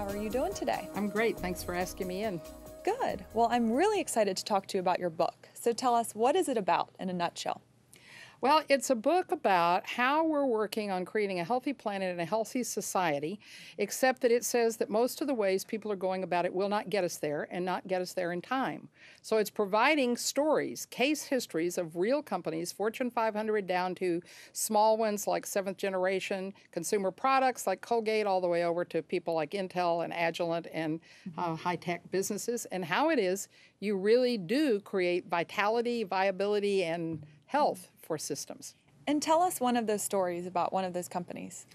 How are you doing today? I'm great. Thanks for asking me in. Good. Well, I'm really excited to talk to you about your book. So tell us, what is it about in a nutshell? Well, it's a book about how we're working on creating a healthy planet and a healthy society, except that it says that most of the ways people are going about it will not get us there and not get us there in time. So it's providing stories, case histories of real companies, Fortune 500 down to small ones like seventh generation consumer products like Colgate, all the way over to people like Intel and Agilent and high-tech businesses, and how it is you really do create vitality, viability, and health for systems. And tell us one of those stories about one of those companies.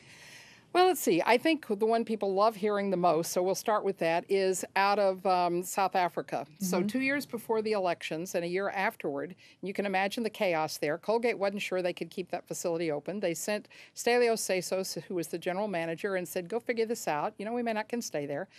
Well, let's see. I think the one people love hearing the most, so we'll start with that, is out of South Africa. So 2 years before the elections and a year afterward, you can imagine the chaos there. Colgate wasn't sure they could keep that facility open. They sent Stelios Sessos, who was the general manager, and said, go figure this out. You know, we may not can stay there.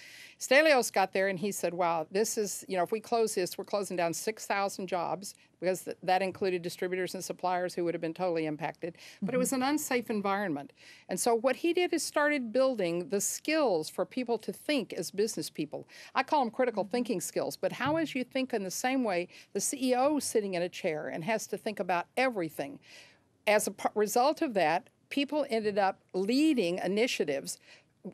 Stelios got there and he said, wow, this is, you know, if we close this, we're closing down 6,000 jobs, because that included distributors and suppliers who would have been totally impacted. But it was an unsafe environment. And so what he did is started building the skills for people to think as business people. I call them critical thinking skills, but how as you think in the same way, the CEO is sitting in a chair and has to think about everything. As a result of that, people ended up leading initiatives.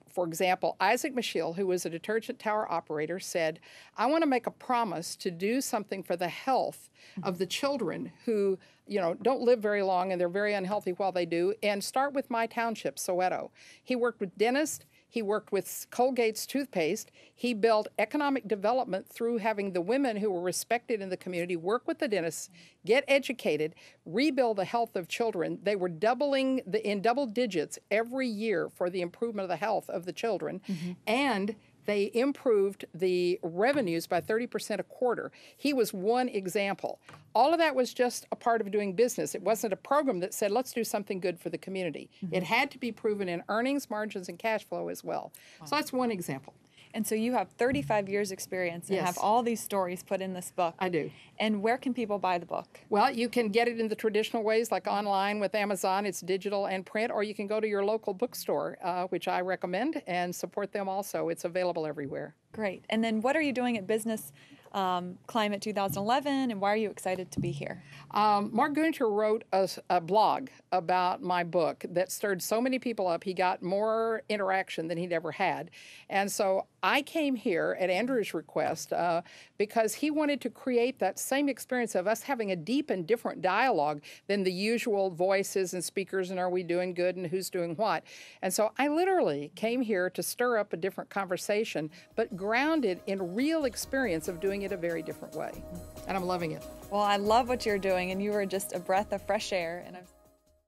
For example, Isaac Michiel, who was a detergent tower operator, said, I want to make a promise to do something for the health of the children who, you know, don't live very long and they're very unhealthy while they do, and start with my township, Soweto. He worked with dentists. He worked with Colgate's toothpaste. He built economic development through having the women who were respected in the community work with the dentists, get educated, rebuild the health of children. They were doubling in double digits every year for the improvement of the health of the children. And they improved the revenues by 30% a quarter. He was one example. All of that was just a part of doing business. It wasn't a program that said, let's do something good for the community. It had to be proven in earnings, margins, and cash flow as well. Wow. So that's one example. And so you have 35 years experience and have all these stories put in this book. I do. And where can people buy the book? Well, you can get it in the traditional ways, like online with Amazon. It's digital and print, or you can go to your local bookstore, which I recommend, and support them also. It's available everywhere. Great. And then what are you doing at Business Climate 2011, and why are you excited to be here? Mark Gunter wrote a blog about my book that stirred so many people up. He got more interaction than he'd ever had. And so I came here at Andrew's request because he wanted to create that same experience of us having a deep and different dialogue than the usual voices and speakers and are we doing good and who's doing what. And so I literally came here to stir up a different conversation, but grounded in real experience of doing it a very different way. And I'm loving it. Well, I love what you're doing, and you are just a breath of fresh air. And I'm